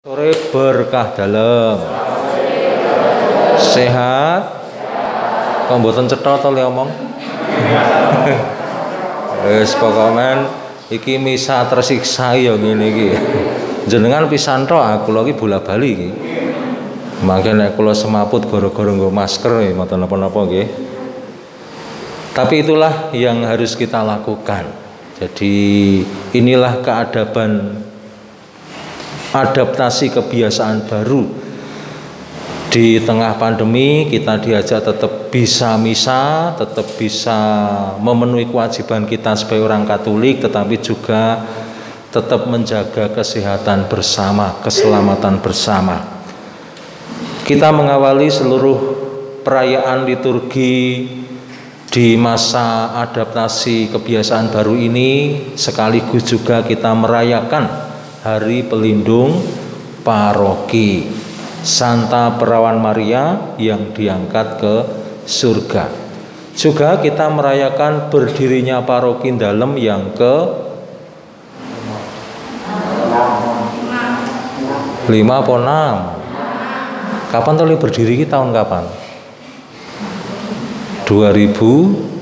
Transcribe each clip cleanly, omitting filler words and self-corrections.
Sore berkah dalem. Sehat. Kok mboten cetha to le omong. Wis pokoke iki misa tersiksa ya ngene iki. Jenengan pisan tok aku lagi bola-bali iki. Mangke nek kula semaput gara-gara nggo masker mboten napa-napa nggih. Tapi itulah yang harus kita lakukan. Jadi inilah keadaban adaptasi kebiasaan baru. Di tengah pandemi kita diajak tetap bisa misa, tetap bisa memenuhi kewajiban kita sebagai orang Katolik, tetapi juga tetap menjaga kesehatan bersama, keselamatan bersama. Kita mengawali seluruh perayaan liturgi di masa adaptasi kebiasaan baru ini, sekaligus juga kita merayakan Hari Pelindung Paroki Santa Perawan Maria yang diangkat ke surga. Juga kita merayakan berdirinya paroki Dalem yang ke 5 atau 6. Kapan tuh berdiri kita tahun kapan? 2000.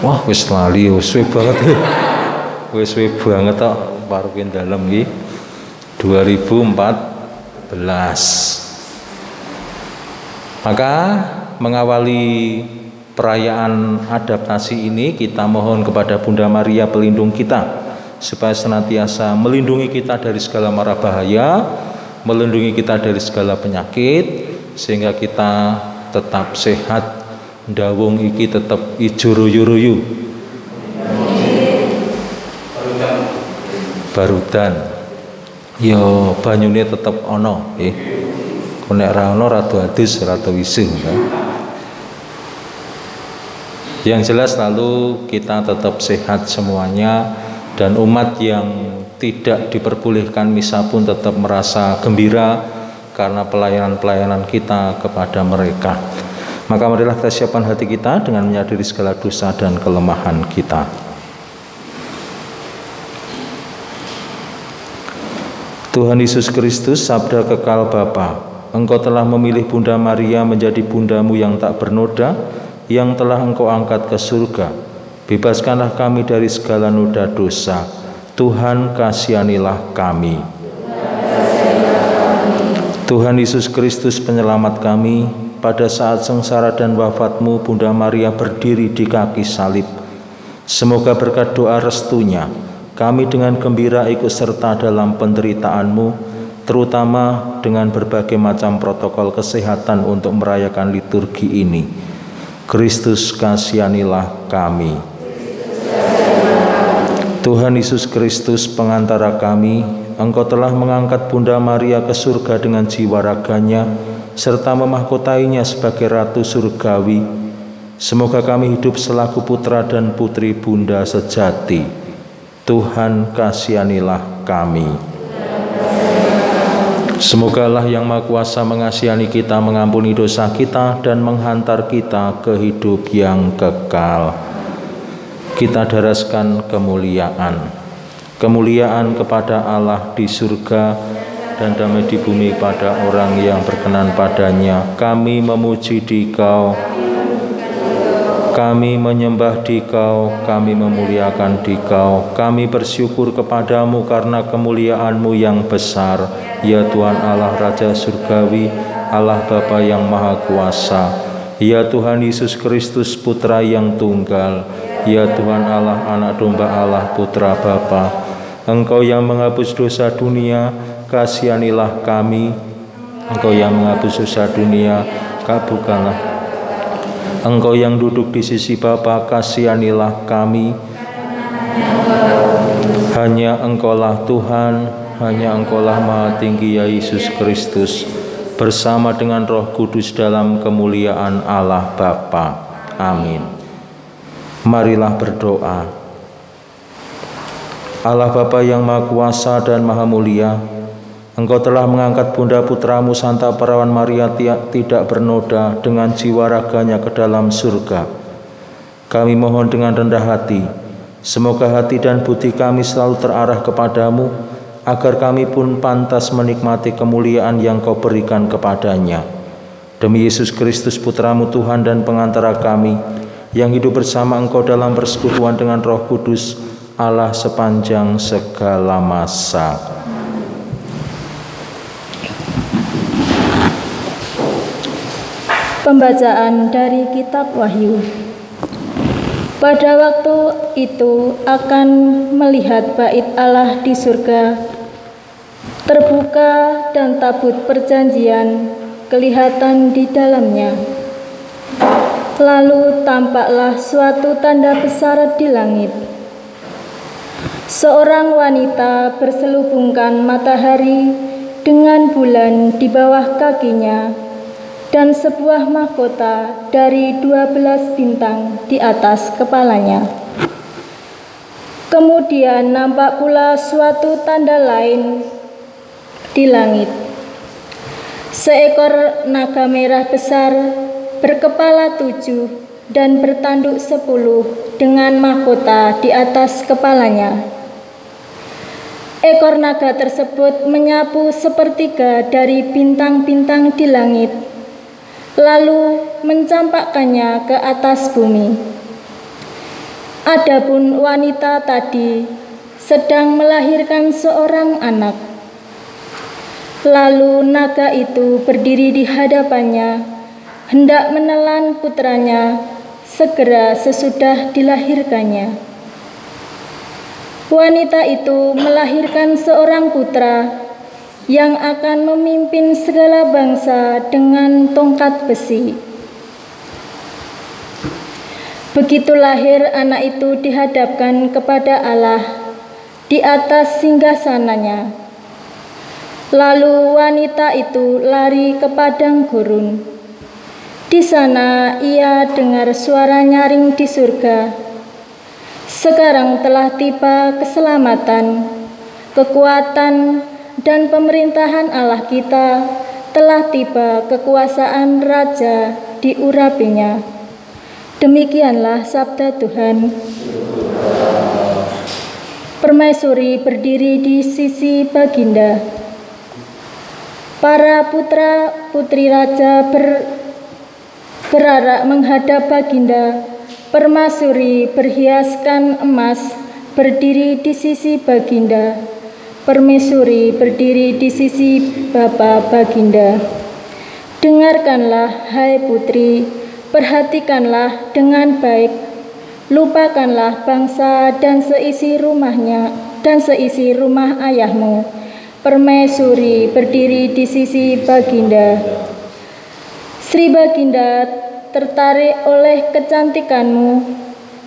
Wah, wis lali, wis suwe banget. Wis suwe banget tok paroki Dalem iki. 2014. Maka mengawali perayaan adaptasi ini, kita mohon kepada Bunda Maria pelindung kita supaya senantiasa melindungi kita dari segala mara bahaya, melindungi kita dari segala penyakit, sehingga kita tetap sehat. Dawung iki tetap ijo royo-royo. Barudan. Yo banyune tetap ana nggih. Nek ra ana rada adus, rada wisuh. Yang jelas lalu kita tetap sehat semuanya, dan umat yang tidak diperbolehkan misa pun tetap merasa gembira karena pelayanan-pelayanan kita kepada mereka. Maka marilah kita siapkan hati kita dengan menyadari segala dosa dan kelemahan kita. Tuhan Yesus Kristus, sabda kekal Bapa, Engkau telah memilih Bunda Maria menjadi bundamu yang tak bernoda, yang telah Engkau angkat ke surga. Bebaskanlah kami dari segala noda dosa. Tuhan, kasihanilah kami. Tuhan Yesus Kristus, penyelamat kami, pada saat sengsara dan wafatmu, Bunda Maria berdiri di kaki salib. Semoga berkat doa restunya, kami dengan gembira ikut serta dalam penderitaanmu, terutama dengan berbagai macam protokol kesehatan untuk merayakan liturgi ini. Kristus, kasihanilah kami. Tuhan Yesus Kristus, pengantara kami, Engkau telah mengangkat Bunda Maria ke surga dengan jiwa raganya, serta memahkotainya sebagai Ratu Surgawi. Semoga kami hidup selaku putra dan putri Bunda sejati. Tuhan, kasihanilah kami. Semogalah Yang Maha Kuasa mengasihani kita, mengampuni dosa kita, dan menghantar kita ke hidup yang kekal. Kita daraskan kemuliaan. Kemuliaan kepada Allah di surga, dan damai di bumi pada orang yang berkenan padanya. Kami memuji Dikau, kami menyembah Dikau, kami memuliakan Dikau. Kami bersyukur kepadamu karena kemuliaan-Mu yang besar, ya Tuhan Allah Raja Surgawi, Allah Bapa yang Maha Kuasa, ya Tuhan Yesus Kristus Putra yang tunggal, ya Tuhan Allah, Anak Domba Allah, Putra Bapa. Engkau yang menghapus dosa dunia, kasihanilah kami. Engkau yang menghapus dosa dunia, kabulkanlah. Engkau yang duduk di sisi Bapa, kasihanilah kami. Hanya Engkaulah Tuhan, hanya Engkaulah Maha Tinggi, ya Yesus Kristus, bersama dengan Roh Kudus dalam kemuliaan Allah Bapa. Amin. Marilah berdoa. Allah Bapa yang Maha Kuasa dan Maha Mulia, Engkau telah mengangkat Bunda Putramu Santa Perawan Maria tidak bernoda dengan jiwa raganya ke dalam surga. Kami mohon dengan rendah hati, Semoga hati dan budi kami selalu terarah kepadamu, agar kami pun pantas menikmati kemuliaan yang Kau berikan kepadanya. Demi Yesus Kristus, Putramu Tuhan dan pengantara kami, yang hidup bersama Engkau dalam persekutuan dengan Roh Kudus, Allah sepanjang segala masa. Pembacaan dari Kitab Wahyu. Pada waktu itu akan melihat bait Allah di surga terbuka dan tabut perjanjian kelihatan di dalamnya. Lalu tampaklah suatu tanda besar di langit. Seorang wanita berselubungkan matahari dengan bulan di bawah kakinya, dan sebuah mahkota dari 12 bintang di atas kepalanya. Kemudian nampak pula suatu tanda lain di langit. Seekor naga merah besar berkepala 7 dan bertanduk 10 dengan mahkota di atas kepalanya. Ekor naga tersebut menyapu sepertiga dari bintang-bintang di langit, lalu mencampakkannya ke atas bumi. Adapun wanita tadi sedang melahirkan seorang anak. Lalu naga itu berdiri di hadapannya, hendak menelan putranya segera sesudah dilahirkannya. Wanita itu melahirkan seorang putra yang akan memimpin segala bangsa dengan tongkat besi. Begitu lahir anak itu dihadapkan kepada Allah di atas singgasananya. Lalu wanita itu lari ke padang gurun. Di sana ia dengar suara nyaring di surga. Sekarang telah tiba keselamatan, kekuatan, dan pemerintahan Allah kita, telah tiba kekuasaan Raja diurapinya. Demikianlah sabda Tuhan. Permaisuri berdiri di sisi baginda. Para putra putri raja berarak menghadap baginda. Permaisuri berhiaskan emas berdiri di sisi baginda. Permaisuri berdiri di sisi bapa baginda. Dengarkanlah, hai putri, perhatikanlah dengan baik. Lupakanlah bangsa dan seisi rumahnya dan seisi rumah ayahmu. Permaisuri berdiri di sisi baginda. Sri Baginda tertarik oleh kecantikanmu.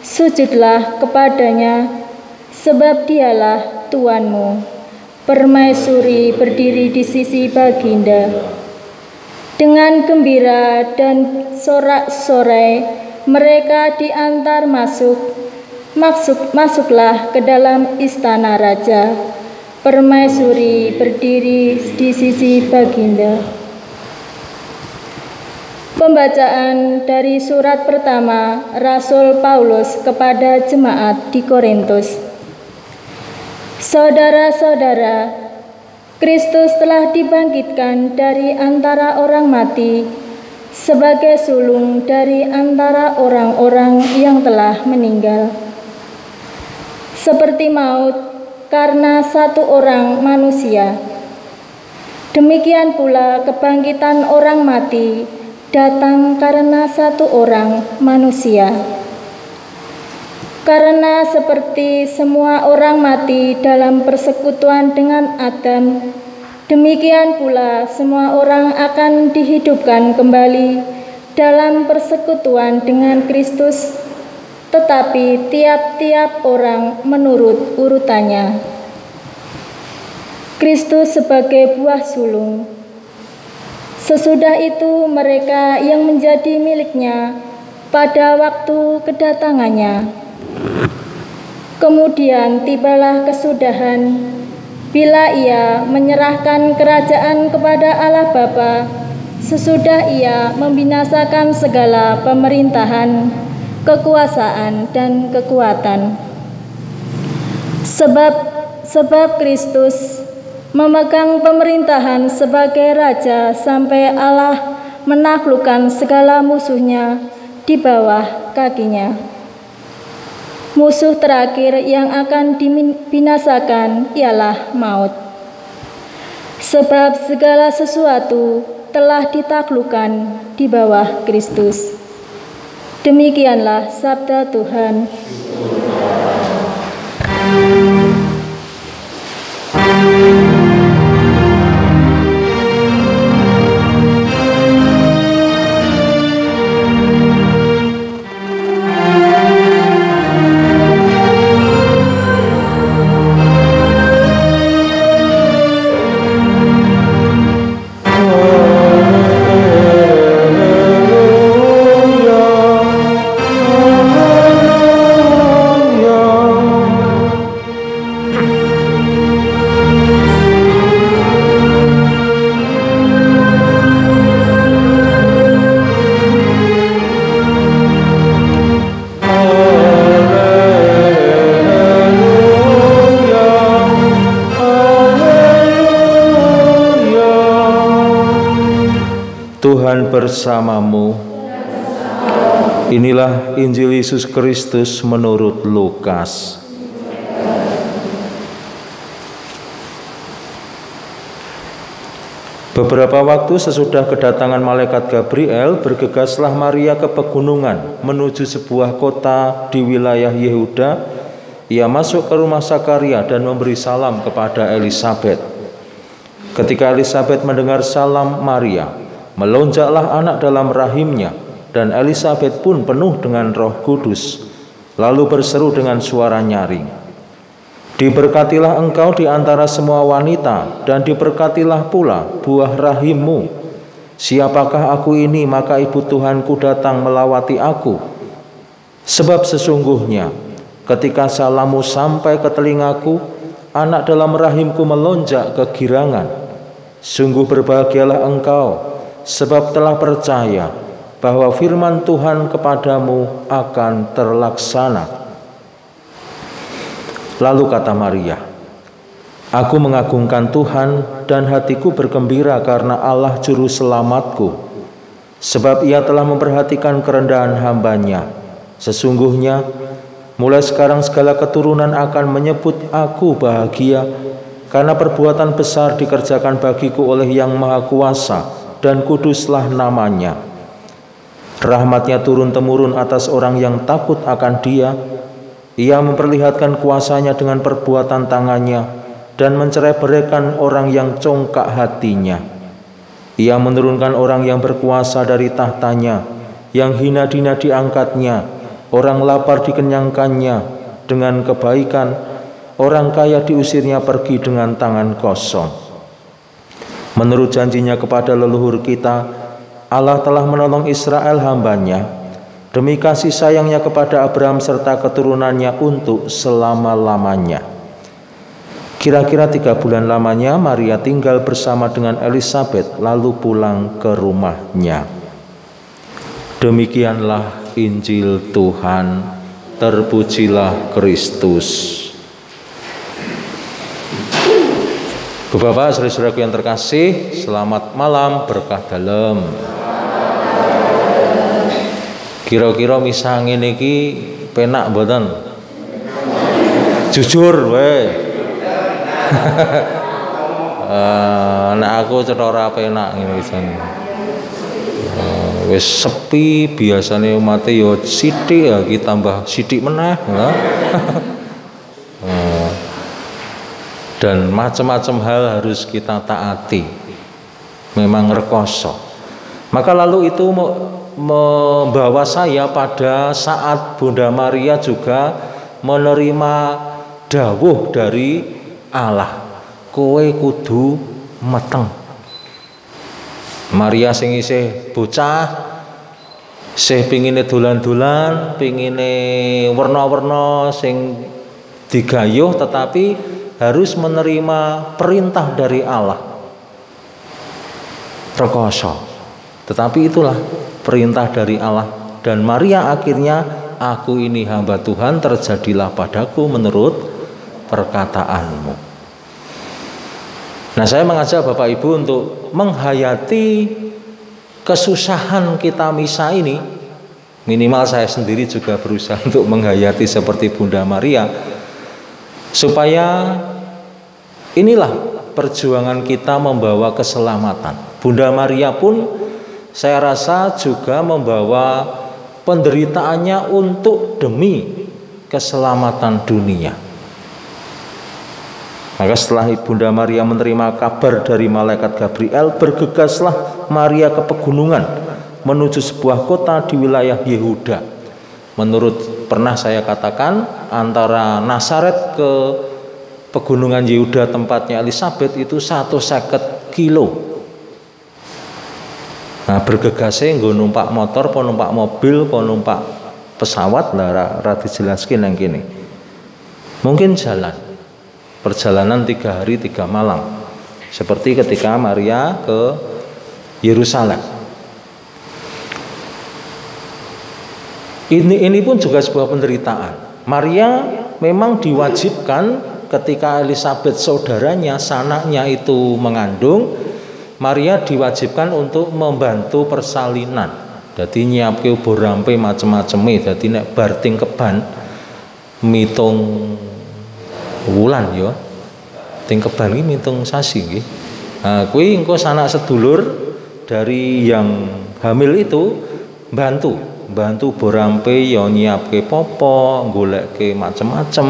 Sujudlah kepadanya, sebab dialah tuanmu. Permaisuri berdiri di sisi baginda. Dengan gembira dan sorak-sorai mereka diantar masuklah ke dalam istana raja. Permaisuri berdiri di sisi baginda. Pembacaan dari surat pertama Rasul Paulus kepada jemaat di Korintus. Saudara-saudara, Kristus telah dibangkitkan dari antara orang mati sebagai sulung dari antara orang-orang yang telah meninggal. Seperti maut karena satu orang manusia, demikian pula kebangkitan orang mati datang karena satu orang manusia. Karena seperti semua orang mati dalam persekutuan dengan Adam, demikian pula semua orang akan dihidupkan kembali dalam persekutuan dengan Kristus, tetapi tiap-tiap orang menurut urutannya. Kristus sebagai buah sulung. Sesudah itu mereka yang menjadi miliknya pada waktu kedatangannya. Kemudian tibalah kesudahan, bila ia menyerahkan kerajaan kepada Allah Bapa, sesudah ia membinasakan segala pemerintahan, kekuasaan, dan kekuatan. Sebab Kristus memegang pemerintahan sebagai Raja sampai Allah menaklukkan segala musuhnya di bawah kakinya. Musuh terakhir yang akan dibinasakan ialah maut. Sebab segala sesuatu telah ditaklukkan di bawah Kristus. Demikianlah sabda Tuhan. Tuhan bersamamu. Inilah Injil Yesus Kristus menurut Lukas. Beberapa waktu sesudah kedatangan malaikat Gabriel, bergegaslah Maria ke pegunungan menuju sebuah kota di wilayah Yehuda. Ia masuk ke rumah Zakaria dan memberi salam kepada Elisabet. Ketika Elisabet mendengar salam Maria, melonjaklah anak dalam rahimnya, dan Elisabet pun penuh dengan Roh Kudus, lalu berseru dengan suara nyaring, "Diberkatilah engkau di antara semua wanita, dan diberkatilah pula buah rahimmu. Siapakah aku ini, maka ibu Tuhanku datang melawati aku? Sebab sesungguhnya ketika salammu sampai ke telingaku, anak dalam rahimku melonjak kegirangan. Sungguh berbahagialah engkau, sebab telah percaya bahwa firman Tuhan kepadamu akan terlaksana." Lalu kata Maria, "Aku mengagungkan Tuhan dan hatiku bergembira karena Allah juru selamatku, sebab ia telah memperhatikan kerendahan hamba-Nya. Sesungguhnya mulai sekarang segala keturunan akan menyebut aku bahagia, karena perbuatan besar dikerjakan bagiku oleh Yang Maha Kuasa, dan kuduslah namanya. Rahmat-Nya turun-temurun atas orang yang takut akan Dia. Ia memperlihatkan kuasa-Nya dengan perbuatan tangan-Nya, dan mencerai-beraikan orang yang congkak hatinya. Ia menurunkan orang yang berkuasa dari tahtanya, yang hina-dina diangkat-Nya, orang lapar dikenyangkan-Nya dengan kebaikan, orang kaya diusirnya pergi dengan tangan kosong. Menurut janjinya kepada leluhur kita, Allah telah menolong Israel hamba-Nya, demi kasih sayangnya kepada Abraham serta keturunannya untuk selama-lamanya." Kira-kira 3 bulan lamanya Maria tinggal bersama dengan Elisabet, lalu pulang ke rumahnya. Demikianlah Injil Tuhan. Terpujilah Kristus. Bapak, saudara-saudaraku yang terkasih, selamat malam, berkah dalem. Kira-kira misang ini ki penak mboten? Jujur wae. Nek aku cetha penak ngene pisan. Wis sepi, biasane umate yo sithik ya, ki tambah sithik meneh. Dan macam-macam hal harus kita taati, memang rekoso. Maka lalu itu membawa saya pada saat Bunda Maria juga menerima dawuh dari Allah, "Kowe kudu meteng." Maria sing isih bocah, sing pingine dolan-dolan, pingine werna-werna sing digayuh, tetapi harus menerima perintah dari Allah. Rekoso. Tetapi itulah perintah dari Allah. Dan Maria akhirnya, "Aku ini hamba Tuhan, terjadilah padaku menurut perkataanmu. Nah, saya mengajak Bapak Ibu untuk menghayati kesusahan kita misa ini. Minimal saya sendiri juga berusaha untuk menghayati seperti Bunda Maria, supaya inilah perjuangan kita membawa keselamatan. Bunda Maria pun saya rasa juga membawa penderitaannya untuk demi keselamatan dunia. Maka setelah Bunda Maria menerima kabar dari malaikat Gabriel, bergegaslah Maria ke pegunungan menuju sebuah kota di wilayah Yehuda. Menurut pernah saya katakan, antara Nazaret ke pegunungan Yehuda tempatnya Elizabeth itu 150 kilo. Nah, bergegasnya nggo numpak motor, po numpak mobil, po numpak pesawat lah, rada jelaskin yang gini. Mungkin jalan, perjalanan 3 hari 3 malam, seperti ketika Maria ke Yerusalem. Ini pun juga sebuah penderitaan. Maria memang diwajibkan ketika Elizabeth saudaranya, sanaknya itu mengandung, Maria diwajibkan untuk membantu persalinan. Jadi nyiapke ubur rampe macem-maceme. Jadi nek barting keban mitung wulan ya. Ting keban iki mitung sasi nggih. Nah, kuwi engko sanak sedulur dari yang hamil itu bantu ubur rampe ya, nyiapke popo, goleke macem-macem,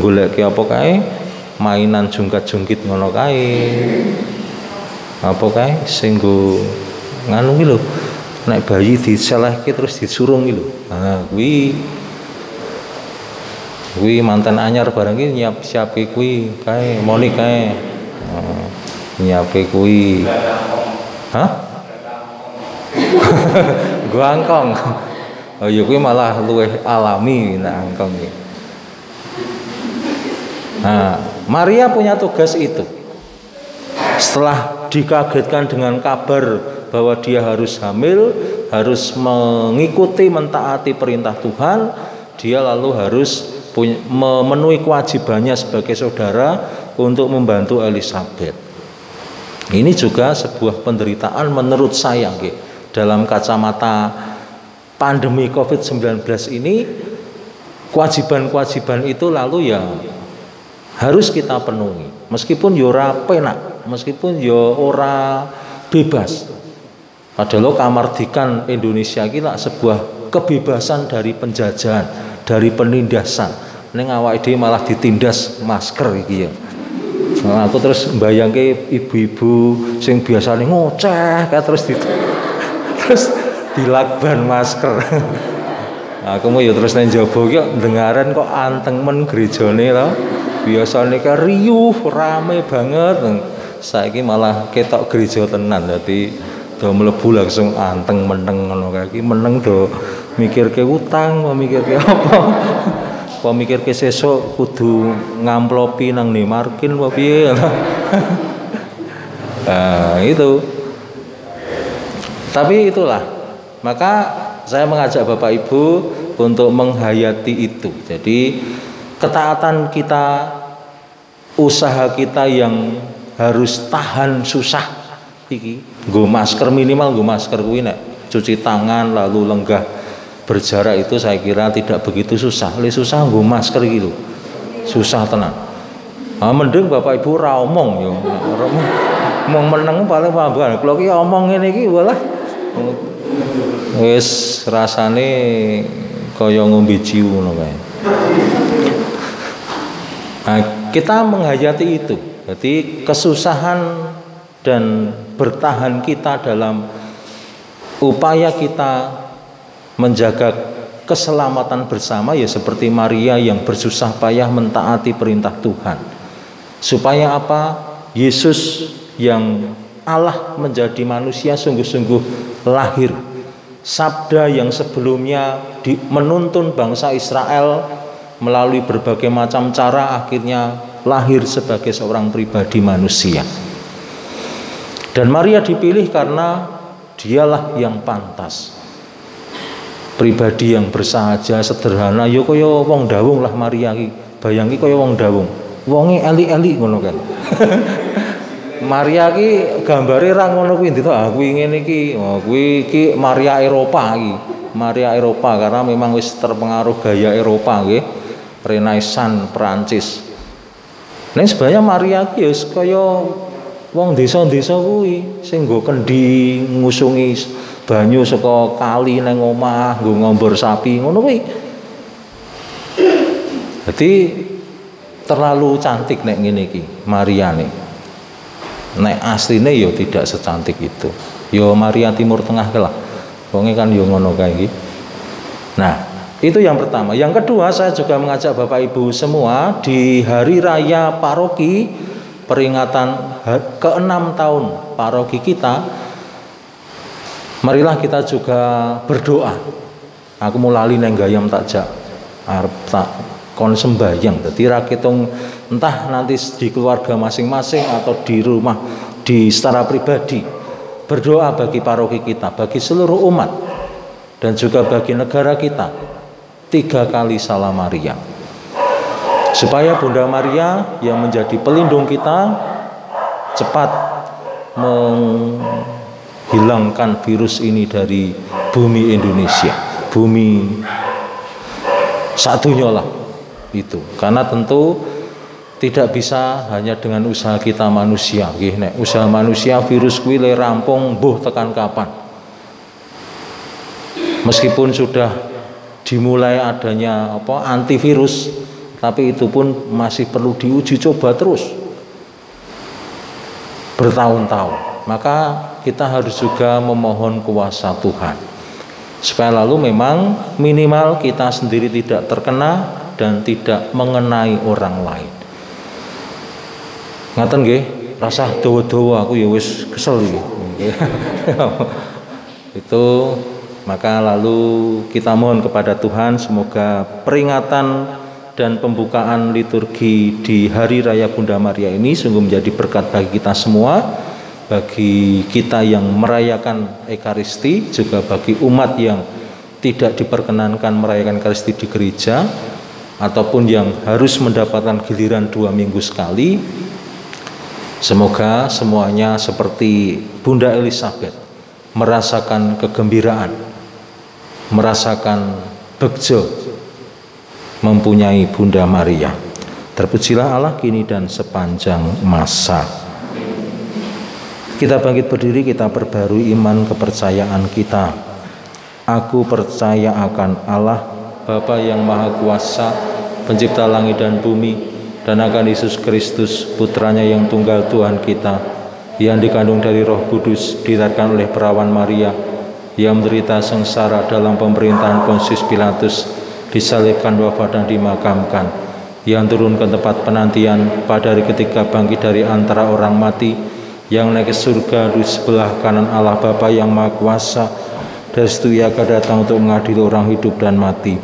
goleke apa kae, mainan jungkat-jungkit ngono kae. Apa kae sing nggo nganu ki lho, nek bayi diselehke terus disurung ki lho. Nah, kuwi manten anyar barang ki nyiap-siapke kuwi kae, moni kae. Nyiapke kuwi. Hah? Gua angkong. Oh ya kuwi malah luwih alami nek angkong iki. Nah, Maria punya tugas itu. Setelah dikagetkan dengan kabar bahwa dia harus hamil, harus mengikuti mentaati perintah Tuhan, dia lalu harus memenuhi kewajibannya sebagai saudara untuk membantu Elizabeth. Ini juga sebuah penderitaan menurut saya, dalam kacamata pandemi COVID-19 ini. Kewajiban-kewajiban itu lalu ya harus kita penuhi, meskipun ya ora penak, meskipun ya ora bebas. Padahal kamardikan Indonesia iki lak sebuah kebebasan dari penjajahan, dari penindasan. Ning awake dhewe malah ditindas masker iki ya. Nah, aku terus mbayangke ibu-ibu sing biasane ngoceh kae terus dilakban masker. Nah, aku mau ya terus nang njaba iki dengaran kok anteng men gerejane to. Biasane ka riuh rame banget. Saiki malah ketok gereja tenan. Dadi do mlebu langsung anteng meneng ngono kae iki, meneng do mikirke utang, mikirke apa. Apa mikirke sesuk kudu ngamplopi nang Nemarkin apa piye. Nah, itu. Tapi itulah, maka saya mengajak Bapak Ibu untuk menghayati itu. Jadi ketaatan kita, usaha kita yang harus tahan susah iki, nggo masker minimal, nggo masker kuwi nek cuci tangan lalu lenggah berjarak itu saya kira tidak begitu susah. Le susah nggo masker iki lho. Susah tenan. Ah mending Bapak Ibu ra omong yo. Mong meneng paling pambuhan. Kalau ki omong ngene iki walah wis rasane kaya ngombe ciu ngono kae. Nah, kita menghayati itu. Jadi kesusahan dan bertahan kita dalam upaya kita menjaga keselamatan bersama ya seperti Maria yang bersusah payah mentaati perintah Tuhan. Supaya apa? Yesus yang Allah menjadi manusia sungguh-sungguh lahir. Sabda yang sebelumnya menuntun bangsa Israel melalui berbagai macam cara akhirnya lahir sebagai seorang pribadi manusia. Dan Maria dipilih karena dialah yang pantas. Pribadi yang bersahaja, sederhana, ya kaya wong dawung lah Maria iki. Bayangi kaya wong dawung. Wonge eli-eli ngono kan. Maria ki gambare ra ngono kuwi ndito. Ah kuwi ngene iki. Oh kuwi iki Maria Eropa iki. Maria Eropa karena memang wis terpengaruh gaya Eropa nggih. Renaissance Prancis. Ning sebenarnya Maria ki ya kaya wong desa-desa kuwi sing nggo kendi ngusungi banyu saka kali nang omah, nggo ngombor sapi ngono kuwi. Jadi terlalu cantik nek ngene iki Maria nih. Nek asline ya tidak secantik itu. Yo Maria Timur Tengah lah. Wonge kan yo ngono kae iki. Nah, itu yang pertama. Yang kedua, saya juga mengajak Bapak Ibu semua di hari raya paroki peringatan ke-6 tahun paroki kita, marilah kita juga berdoa. Aku mau lali neng gayam takjak arep tak kon sembahyang. Dadi ra ketung entah nanti di keluarga masing-masing atau di rumah secara pribadi. Berdoa bagi paroki kita, bagi seluruh umat dan juga bagi negara kita. 3 kali salam Maria. Supaya Bunda Maria yang menjadi pelindung kita cepat menghilangkan virus ini dari bumi Indonesia, bumi satunya lah itu. Karena tentu tidak bisa hanya dengan usaha kita manusia. Nek usaha manusia virus kuwi le rampung mbuh tekan kapan. Meskipun sudah dimulai adanya antivirus, tapi itu pun masih perlu diuji coba terus bertahun-tahun. Maka kita harus juga memohon kuasa Tuhan supaya lalu memang minimal kita sendiri tidak terkena dan tidak mengenai orang lain. Ngaten nggih, rasah dawa-dawa aku ya wis kesel iki. Itu maka lalu kita mohon kepada Tuhan semoga peringatan dan pembukaan liturgi di Hari Raya Bunda Maria ini sungguh menjadi berkat bagi kita semua, bagi kita yang merayakan Ekaristi, juga bagi umat yang tidak diperkenankan merayakan Ekaristi di gereja ataupun yang harus mendapatkan giliran 2 minggu sekali. Semoga semuanya seperti Bunda Elizabeth merasakan kegembiraan, merasakan bejo mempunyai Bunda Maria. Terpujilah Allah kini dan sepanjang masa. Kita bangkit berdiri, kita perbarui iman kepercayaan kita. Aku percaya akan Allah, Bapa yang Maha Kuasa, Pencipta langit dan bumi, dan akan Yesus Kristus, Putranya yang tunggal Tuhan kita, yang dikandung dari Roh Kudus, dilahirkan oleh perawan Maria, yang menderita sengsara dalam pemerintahan Pontius Pilatus, disalibkan, wafat dan dimakamkan, yang turun ke tempat penantian, pada hari ketiga bangkit dari antara orang mati, yang naik ke surga di sebelah kanan Allah Bapa yang Maha Kuasa, dari situ Ia akan datang untuk mengadili orang hidup dan mati.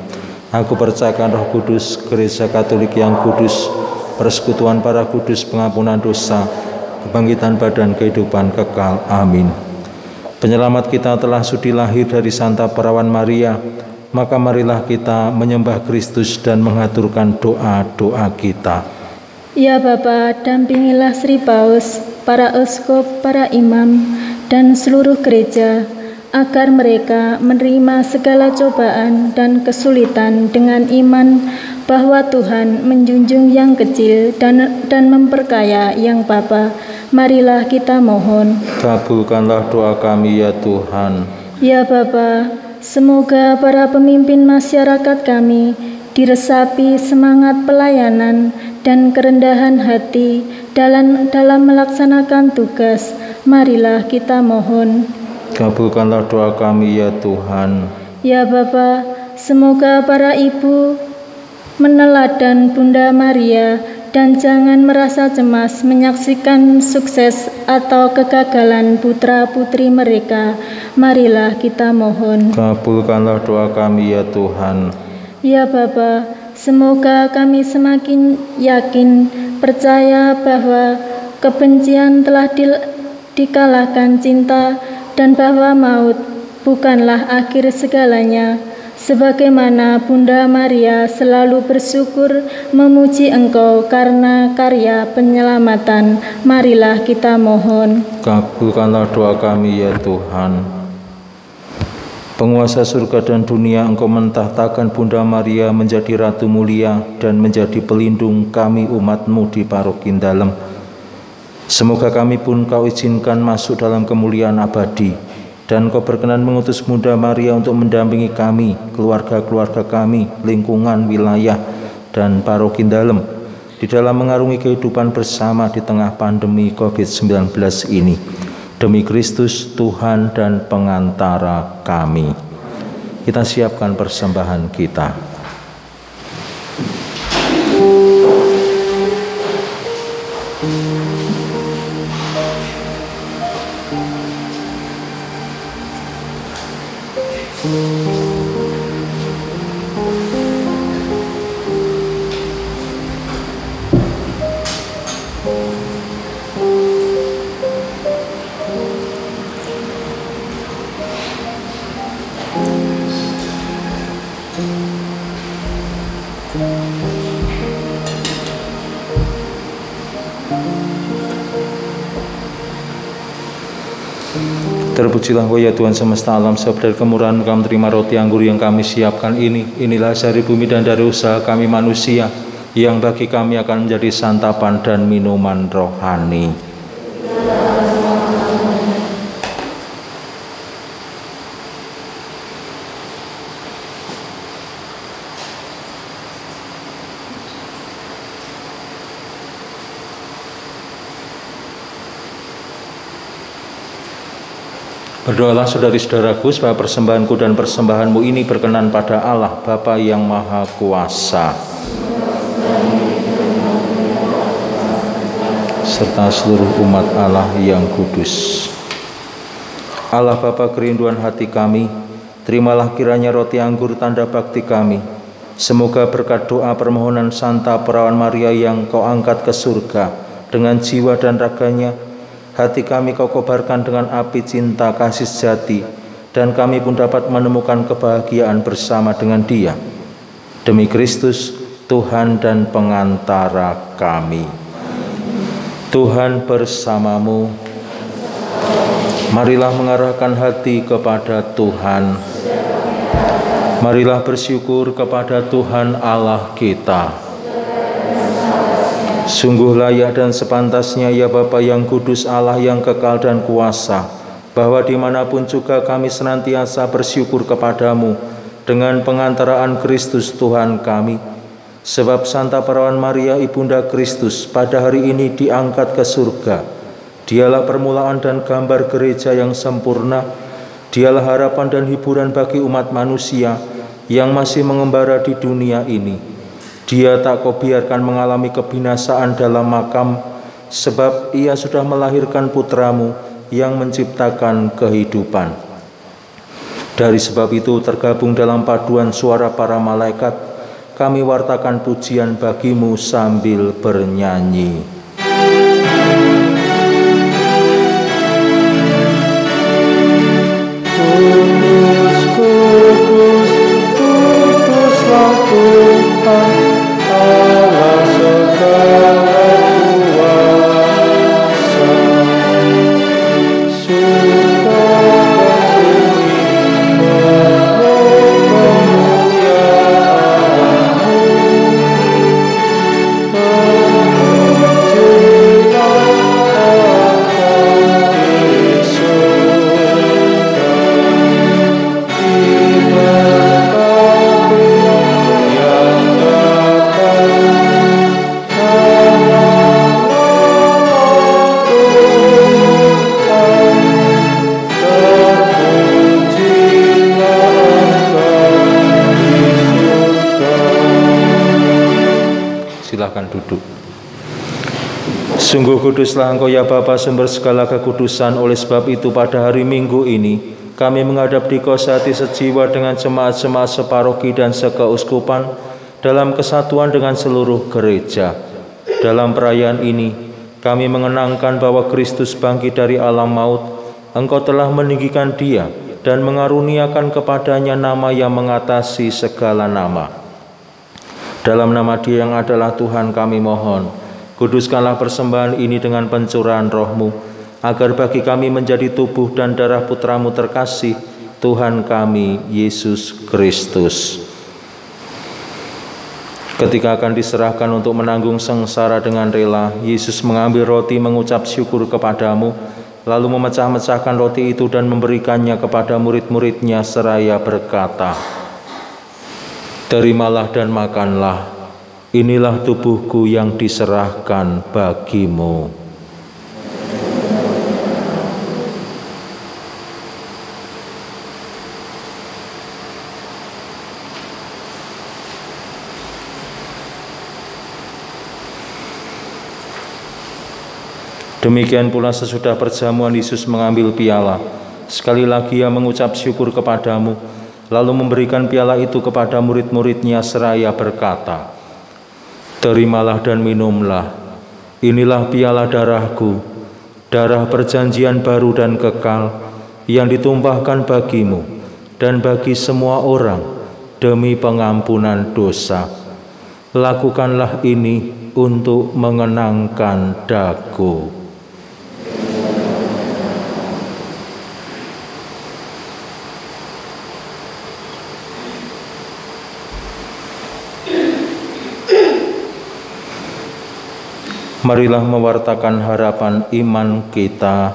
Aku percayakan Roh Kudus, Gereja Katolik yang kudus, persekutuan para kudus, pengampunan dosa, kebangkitan badan, kehidupan kekal. Amin. Penyelamat kita telah sudi lahir dari Santa Perawan Maria, maka marilah kita menyembah Kristus dan mengaturkan doa-doa kita. Ya Bapa, dampingilah Sri Paus, para euskop, para imam, dan seluruh gereja, agar mereka menerima segala cobaan dan kesulitan dengan iman bahwa Tuhan menjunjung yang kecil dan memperkaya yang Bapa. Marilah kita mohon. Kabulkanlah doa kami ya Tuhan. Ya Bapa, semoga para pemimpin masyarakat kami diresapi semangat pelayanan dan kerendahan hati dalam melaksanakan tugas. Marilah kita mohon. Kabulkanlah doa kami ya Tuhan. Ya Bapa, semoga para ibu meneladan Bunda Maria dan jangan merasa cemas menyaksikan sukses atau kegagalan putra-putri mereka. Marilah kita mohon. Kabulkanlah doa kami ya Tuhan. Ya Bapa, semoga kami semakin yakin percaya bahwa kebencian telah dikalahkan cinta dan bahwa maut bukanlah akhir segalanya, Sebagaimana Bunda Maria selalu bersyukur memuji Engkau karena karya penyelamatan, marilah kita mohon. Kabulkanlah doa kami ya Tuhan. Penguasa surga dan dunia, Engkau mentahtakan Bunda Maria menjadi Ratu mulia dan menjadi pelindung kami umat-Mu di Paroki Dalem. Semoga kami pun Kau izinkan masuk dalam kemuliaan abadi. Dan Kau berkenan mengutus Bunda Maria untuk mendampingi kami, keluarga-keluarga kami, lingkungan, wilayah, dan Paroki Dalem di dalam mengarungi kehidupan bersama di tengah pandemi COVID-19 ini. Demi Kristus, Tuhan dan pengantara kami. Kita siapkan persembahan kita. Terpujilah Engkau ya Tuhan semesta alam, sebab dari kemurahan Kami terima roti anggur yang Kami siapkan ini. Inilah dari bumi dan dari usaha kami manusia, yang bagi kami akan menjadi santapan dan minuman rohani. Berdoalah saudari-saudaraku supaya persembahanku dan persembahanmu ini berkenan pada Allah Bapa yang Maha Kuasa, serta seluruh umat Allah yang kudus. Allah Bapa kerinduan hati kami, terimalah kiranya roti anggur tanda bakti kami. Semoga berkat doa permohonan Santa Perawan Maria yang Kau angkat ke surga dengan jiwa dan raganya, hati kami Kau kobarkan dengan api cinta kasih sejati, dan kami pun dapat menemukan kebahagiaan bersama dengan Dia. Demi Kristus, Tuhan dan pengantara kami. Tuhan bersamamu. Marilah mengarahkan hati kepada Tuhan. Marilah bersyukur kepada Tuhan Allah kita. Sungguh layak dan sepantasnya ya Bapa yang kudus, Allah yang kekal dan kuasa, bahwa dimanapun juga kami senantiasa bersyukur kepadamu dengan pengantaraan Kristus Tuhan kami. Sebab Santa Perawan Maria Ibunda Kristus pada hari ini diangkat ke surga. Dialah permulaan dan gambar gereja yang sempurna. Dialah harapan dan hiburan bagi umat manusia yang masih mengembara di dunia ini. Dia tak Kau biarkan mengalami kebinasaan dalam makam, sebab Ia sudah melahirkan putra-Mu yang menciptakan kehidupan. Dari sebab itu, tergabung dalam paduan suara para malaikat, kami wartakan pujian bagi-Mu sambil bernyanyi. Kudus, kudus, kuduslah Tuhan, Allah segala kuasa. Surga dan bumi penuh kemuliaan-Mu. Terpujilah Engkau di surga, diberkati yang Silakan duduk. Sungguh kuduslah Engkau ya Bapa, sumber segala kekudusan. Oleh sebab itu pada hari Minggu ini kami menghadap di Kau sehati sejiwa dengan jemaat-jemaat separoki dan sekeuskupan dalam kesatuan dengan seluruh gereja. Dalam perayaan ini kami mengenangkan bahwa Kristus bangkit dari alam maut. Engkau telah meninggikan Dia dan mengaruniakan kepadanya nama yang mengatasi segala nama. Dalam nama Dia yang adalah Tuhan kami mohon, kuduskanlah persembahan ini dengan pencurahan Roh-Mu, agar bagi kami menjadi tubuh dan darah Putra-Mu terkasih, Tuhan kami, Yesus Kristus. Ketika akan diserahkan untuk menanggung sengsara dengan rela, Yesus mengambil roti, mengucap syukur kepadamu, lalu memecah-mecahkan roti itu dan memberikannya kepada murid-muridnya seraya berkata, "Terimalah dan makanlah, inilah tubuhku yang diserahkan bagimu." Demikian pula sesudah perjamuan Yesus mengambil piala. Sekali lagi Ia mengucap syukur kepadamu, lalu memberikan piala itu kepada murid-muridnya seraya berkata, "Terimalah dan minumlah, inilah piala darahku, darah perjanjian baru dan kekal, yang ditumpahkan bagimu dan bagi semua orang demi pengampunan dosa. Lakukanlah ini untuk mengenangkan daku." Marilah mewartakan harapan iman kita.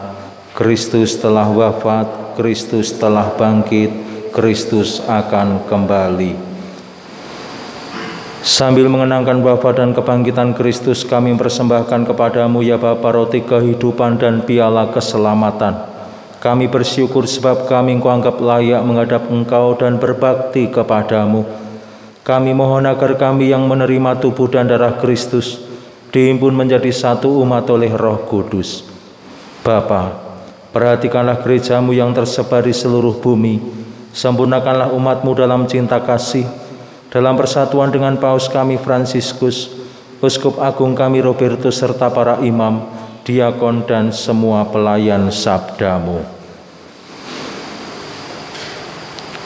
Kristus telah wafat, Kristus telah bangkit, Kristus akan kembali. Sambil mengenangkan wafat dan kebangkitan Kristus, kami persembahkan kepadamu ya Bapa roti kehidupan dan piala keselamatan. Kami bersyukur sebab kami Engkau anggap layak menghadap Engkau dan berbakti kepadamu. Kami mohon agar kami yang menerima tubuh dan darah Kristus dihimpun menjadi satu umat oleh Roh Kudus. Bapa, perhatikanlah gerejamu yang tersebar di seluruh bumi. Sempurnakanlah umatmu dalam cinta kasih, dalam persatuan dengan Paus kami Fransiskus, Uskup Agung kami Robertus, serta para imam, diakon, dan semua pelayan sabdamu.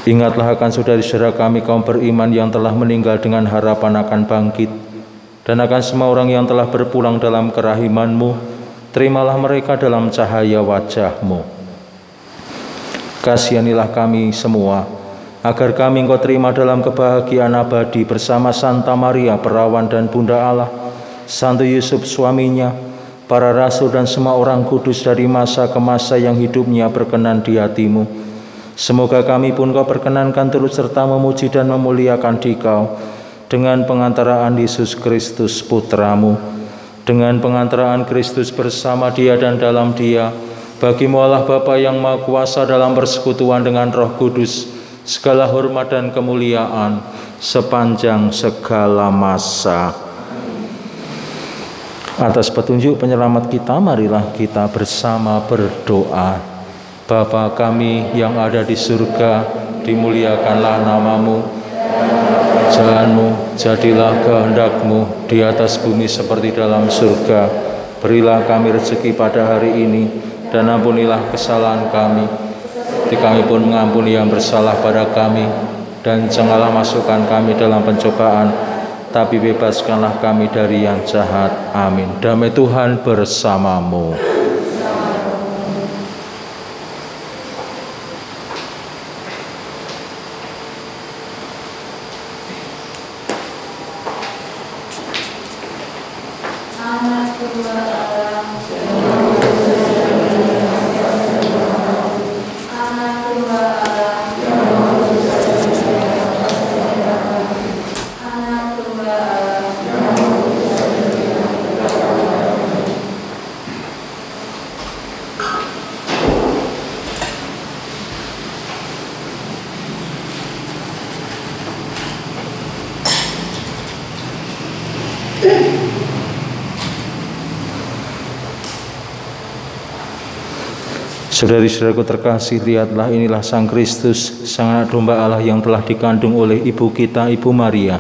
Ingatlah akan saudara-saudara kami kaum beriman yang telah meninggal dengan harapan akan bangkit, dan akan semua orang yang telah berpulang dalam kerahiman-Mu, terimalah mereka dalam cahaya wajah-Mu. Kasihanilah kami semua, agar kami Engkau terima dalam kebahagiaan abadi bersama Santa Maria Perawan dan Bunda Allah, Santo Yusuf suaminya, para rasul dan semua orang kudus dari masa ke masa yang hidupnya berkenan di hati-Mu. Semoga kami pun Kau perkenankan turut serta memuji dan memuliakan Dikau, dengan pengantaraan Yesus Kristus Putra-Mu, dengan pengantaraan Kristus bersama Dia dan dalam Dia, bagi-Mu Allah Bapa yang Maha Kuasa dalam persekutuan dengan Roh Kudus, segala hormat dan kemuliaan sepanjang segala masa. Atas petunjuk penyelamat kita, marilah kita bersama berdoa. Bapa kami yang ada di surga, dimuliakanlah nama-Mu. Kerajaan-Mu, jadilah kehendak-Mu di atas bumi seperti dalam surga. Berilah kami rezeki pada hari ini, dan ampunilah kesalahan kami, seperti kami pun mengampuni yang bersalah pada kami. Dan janganlah masukkan kami dalam pencobaan, tapi bebaskanlah kami dari yang jahat. Amin. Damai Tuhan bersamamu. Saudari-saudaraku terkasih, lihatlah inilah Sang Kristus, Sang Anak Domba Allah yang telah dikandung oleh Ibu kita, Ibu Maria.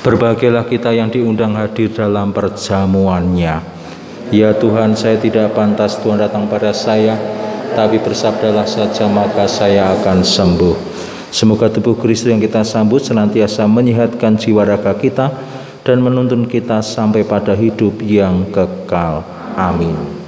Berbahagialah kita yang diundang hadir dalam perjamuannya. Ya Tuhan, saya tidak pantas Tuhan datang pada saya, tapi bersabdalah saja maka saya akan sembuh. Semoga tubuh Kristus yang kita sambut senantiasa menyehatkan jiwa raga kita dan menuntun kita sampai pada hidup yang kekal. Amin.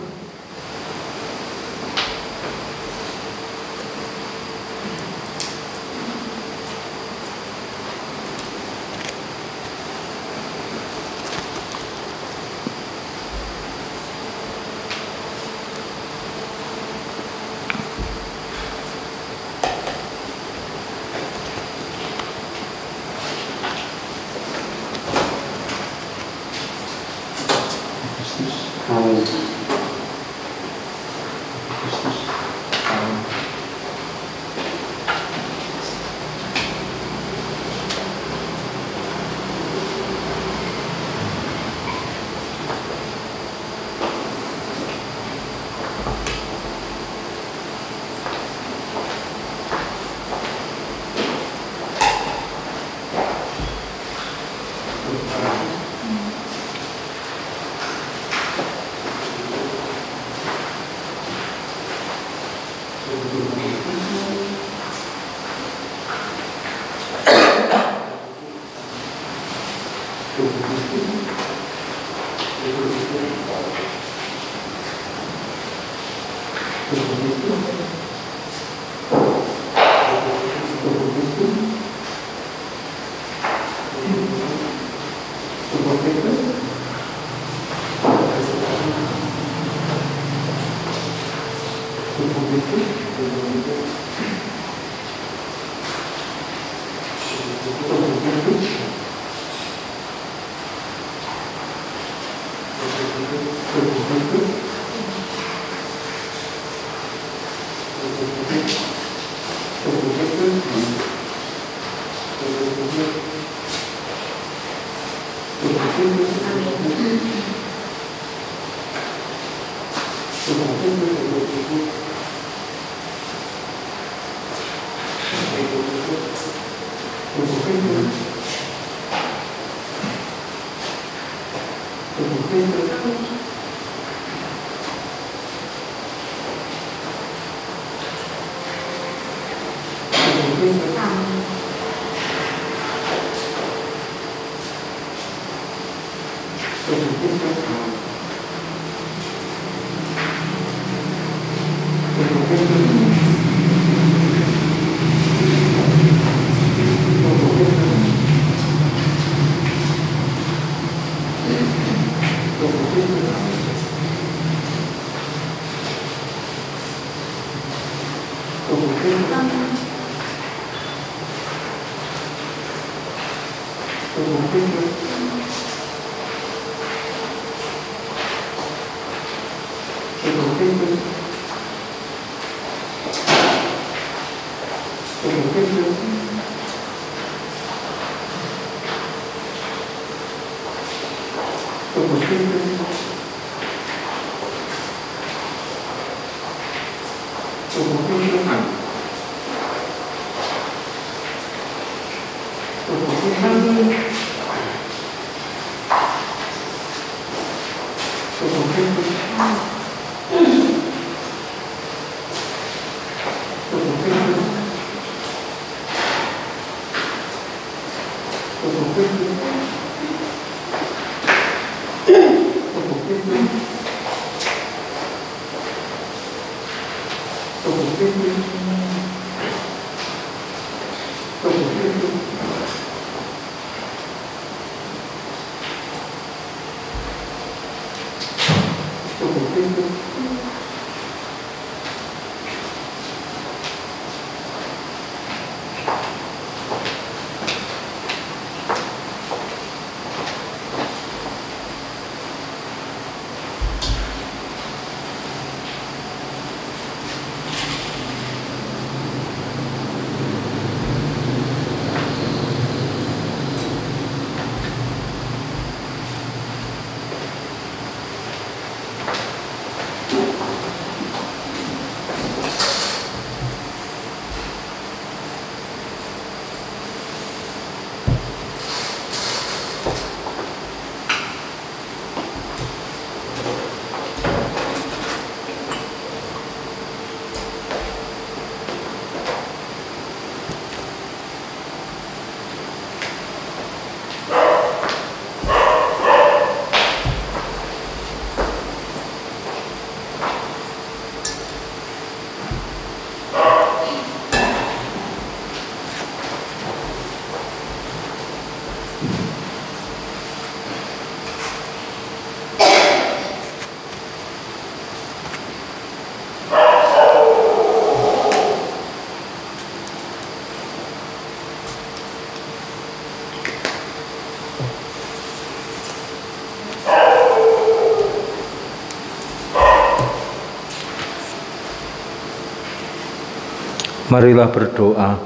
Marilah berdoa.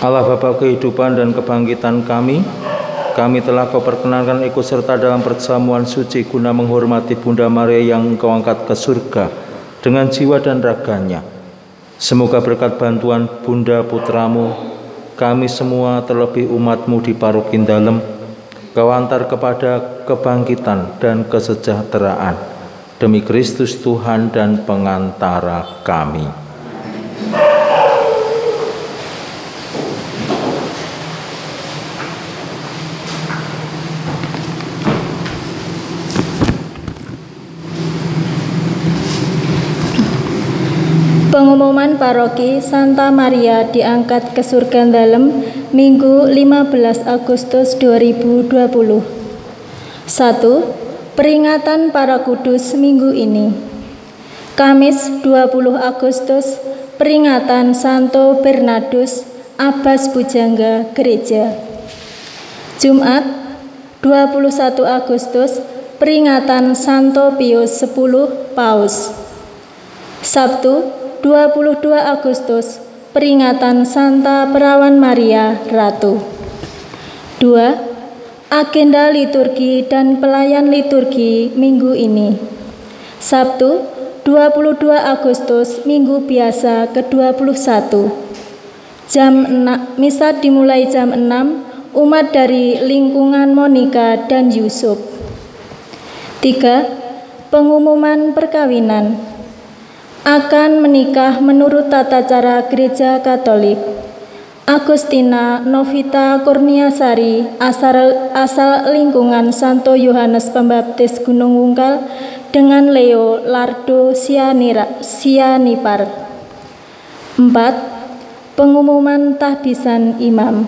Allah Bapa kehidupan dan kebangkitan kami telah Kau perkenankan ikut serta dalam perjamuan suci guna menghormati Bunda Maria yang Engkau angkat ke surga dengan jiwa dan raganya. Semoga berkat bantuan Bunda Putramu, kami semua terlebih umat-Mu di Paroki Dalem, Kau antar kepada kebangkitan dan kesejahteraan. Demi Kristus Tuhan dan pengantara kami. Pengumuman Paroki Santa Maria diangkat ke surga Dalem Minggu 15 Agustus 2020. 1. Peringatan para kudus minggu ini. Kamis 20 Agustus, peringatan Santo Bernardus, Abbas Bujangga Gereja. Jumat 21 Agustus, peringatan Santo Pius X Paus. Sabtu 22 Agustus, peringatan Santa Perawan Maria Ratu. 2. Agenda liturgi dan pelayan liturgi minggu ini. Sabtu 22 Agustus, Minggu Biasa ke-21. Misa dimulai jam 6, umat dari lingkungan Monika dan Yusuf. 3. Pengumuman perkawinan. Akan menikah menurut tata cara Gereja Katolik. Agustina Novita Kurniasari asal lingkungan Santo Yohanes Pembaptis Gunung Wungkal dengan Leo Lardo Sianipar. 4. Pengumuman tahbisan imam.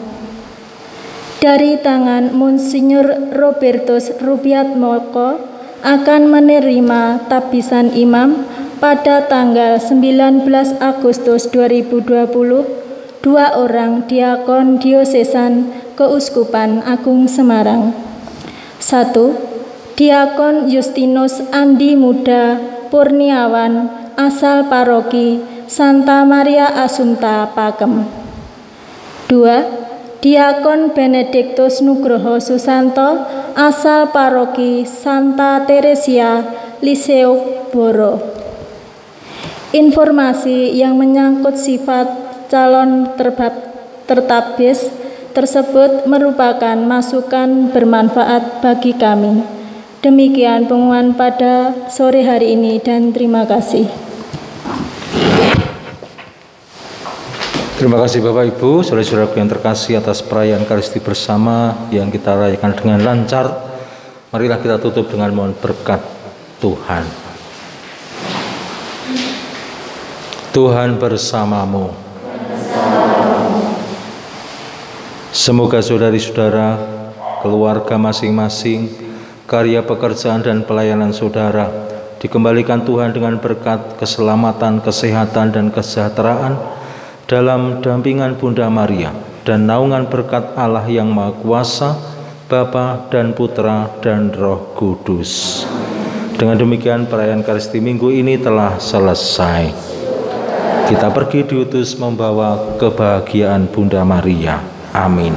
Dari tangan Monsinyur Robertus Rubiatmoko akan menerima tahbisan imam pada tanggal 19 Agustus 2020, 2 orang diakon diosesan Keuskupan Agung Semarang. 1. Diakon Justinus Andi Muda Purniawan asal Paroki Santa Maria Assumpta Pakem. 2. Diakon Benediktus Nugroho Susanto asal Paroki Santa Teresia Liseu Boro. Informasi yang menyangkut sifat calon tertabis tersebut merupakan masukan bermanfaat bagi kami. Demikian pengumuman pada sore hari ini dan terima kasih. Terima kasih Bapak Ibu, saudara-saudaraku yang terkasih atas perayaan Ekaristi bersama yang kita rayakan dengan lancar. Marilah kita tutup dengan mohon berkat Tuhan. Tuhan bersamamu. Semoga saudari-saudara, keluarga masing-masing, karya pekerjaan dan pelayanan saudara dikembalikan Tuhan dengan berkat keselamatan, kesehatan, dan kesejahteraan dalam dampingan Bunda Maria dan naungan berkat Allah yang Maha Kuasa, Bapa dan Putra dan Roh Kudus. Dengan demikian perayaan Ekaristi minggu ini telah selesai. Kita pergi diutus membawa kebahagiaan Bunda Maria. Amin.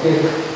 Okay.